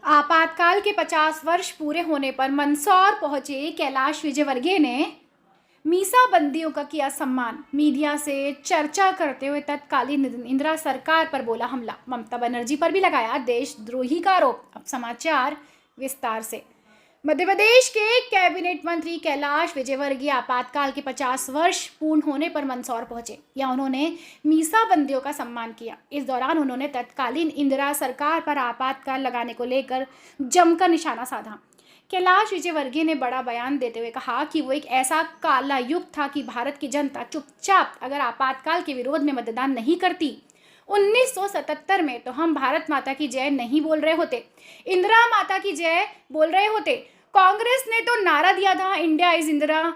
आपातकाल के 50 वर्ष पूरे होने पर मंदसौर पहुंचे कैलाश विजयवर्गीय ने मीसाबंदियों का किया सम्मान। मीडिया से चर्चा करते हुए तत्कालीन इंदिरा सरकार पर बोला हमला। ममता बनर्जी पर भी लगाया देशद्रोही का आरोप। अब समाचार विस्तार से। मध्य प्रदेश के कैबिनेट मंत्री कैलाश विजयवर्गीय आपातकाल के 50 वर्ष पूर्ण होने पर मंदसौर पहुंचे। यहाँ उन्होंने मीसाबंदियों का सम्मान किया। इस दौरान उन्होंने तत्कालीन इंदिरा सरकार पर आपातकाल लगाने को लेकर जमकर निशाना साधा। कैलाश विजयवर्गीय ने बड़ा बयान देते हुए कहा कि वो एक ऐसा काला युग था कि भारत की जनता चुपचाप अगर आपातकाल के विरोध में मतदान नहीं करती 1977 में तो हम भारत माता की जय नहीं बोल रहे होते, इंदिरा माता की जय बोल रहे होते। कांग्रेस ने तो नारा दिया था India is Indira,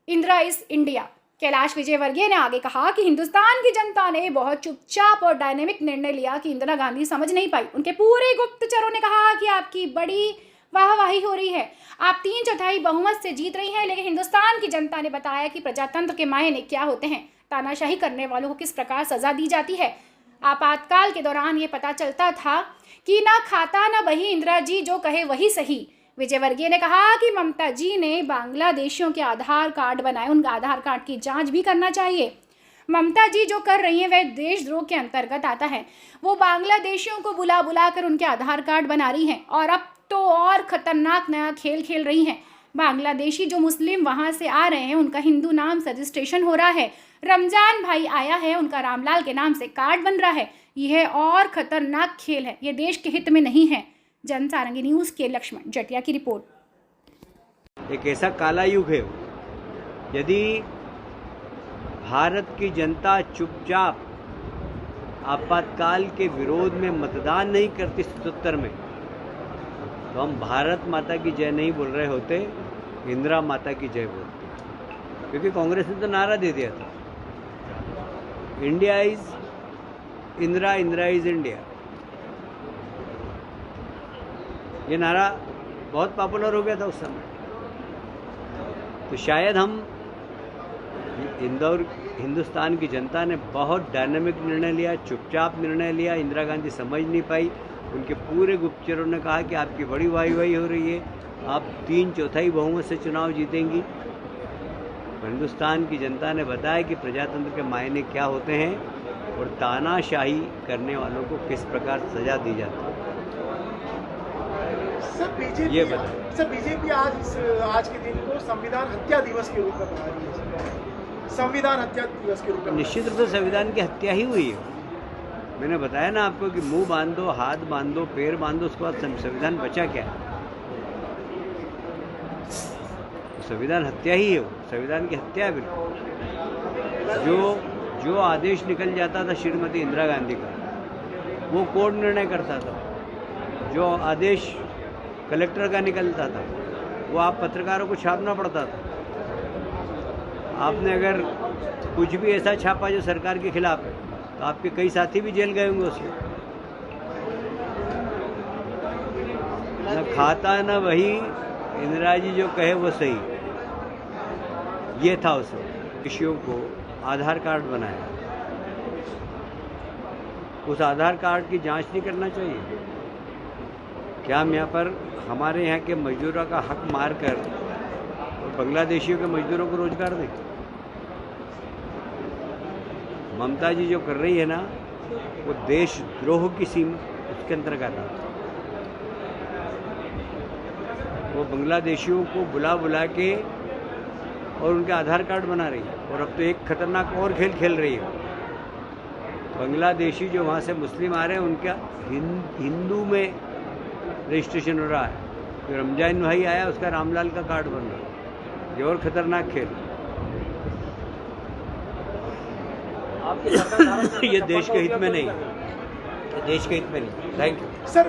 Indira is India. Kailash Vijayvargiya ने आगे कहा कि हिंदुस्तान की जनता ने बहुत चुपचाप और डायनेमिक निर्णय लिया कि इंदिरा गांधी समझ नहीं पाई। उनके पूरे गुप्तचरों ने कहा कि आपकी बड़ी वाहवाही हो रही है, आप 3/4 बहुमत से जीत रही हैं, लेकिन हिंदुस्तान की जनता ने बताया कि प्रजातंत्र के मायने क्या होते हैं, तानाशाही करने वालों को किस प्रकार सजा दी जाती है। आपातकाल के दौरान ये पता चलता था कि ना खाता ना बही, इंदिरा जी जो कहे वही सही। विजयवर्गीय ने कहा कि ममता जी ने बांग्लादेशियों के आधार कार्ड बनाए, उनका आधार कार्ड की जांच भी करना चाहिए। ममता जी जो कर रही हैं वह देशद्रोह के अंतर्गत आता है। वो बांग्लादेशियों को बुला बुला कर उनके आधार कार्ड बना रही हैं और अब तो और खतरनाक नया खेल खेल रही हैं। बांग्लादेशी जो मुस्लिम वहां से आ रहे हैं उनका हिंदू नाम से रजिस्ट्रेशन हो रहा है। रमजान भाई आया है, उनका रामलाल के नाम से कार्ड बन रहा है। यह और खतरनाक खेल है, ये देश के हित में नहीं है। जनसारंगी न्यूज़ के लक्ष्मण जटिया की रिपोर्ट। एक ऐसा काला युग है यदि भारत की जनता चुपचाप आपातकाल के विरोध में मतदान नहीं करती 77 में तो हम भारत माता की जय नहीं बोल रहे होते, इंदिरा माता की जय बोलते। क्योंकि कांग्रेस ने तो नारा दे दिया था India is Indira, Indira is India. ये नारा बहुत पॉपुलर हो गया था उस समय। तो शायद हम हिंदुस्तान की जनता ने बहुत डायनामिक निर्णय लिया, चुपचाप निर्णय लिया। इंदिरा गांधी समझ नहीं पाई। उनके पूरे गुप्तचरों ने कहा कि आपकी बड़ी वाहवाही हो रही है, आप 3/4 बहुमत से चुनाव जीतेंगी। हिंदुस्तान की जनता ने बताया कि प्रजातंत्र के मायने क्या होते हैं और तानाशाही करने वालों को किस प्रकार सजा दी जाती है। ये बताया सर, बीजेपी आज के दिन को संविधान हत्या दिवस के रूप में मना रही है। संविधान हत्या दिवस के रूप में निश्चित रूप से संविधान की हत्या ही हुई है। मैंने बताया ना आपको कि मुंह बांध दो, हाथ बांध दो, पैर बांध दो, उसके बाद संविधान बचा क्या है? संविधान हत्या ही है, वो संविधान की हत्या है बिल्कुल। जो आदेश निकल जाता था श्रीमती इंदिरा गांधी का वो कोर्ट निर्णय करता था। जो आदेश कलेक्टर का निकलता था वो आप पत्रकारों को छापना पड़ता था। आपने अगर कुछ भी ऐसा छापा जो सरकार के खिलाफ है तो आपके कई साथी भी जेल गए होंगे उसमें। न खाता न वही, इंदिरा जी जो कहे वो सही, ये था उस वक्त। विषयों को आधार कार्ड बनाया, उस आधार कार्ड की जांच नहीं करना चाहिए? क्या हम यहाँ पर हमारे यहाँ के मजदूरों का हक मारकर बांग्लादेशियों के मजदूरों को रोजगार दें? ममता जी जो कर रही है ना वो देशद्रोह की सीमा उसके अंतर्गत है। वो बांग्लादेशियों को बुला बुला के और उनके आधार कार्ड बना रही है। और अब तो एक खतरनाक और खेल खेल रही है। बांग्लादेशी जो वहाँ से मुस्लिम आ रहे हैं उनका हिंदू में रजिस्ट्रेशन हो रहा है। तो रमजान भाई आया, उसका रामलाल का कार्ड बन रहा है। ये और खतरनाक खेल। ये देश के हित में नहीं, देश के हित में नहीं। Thank you sir.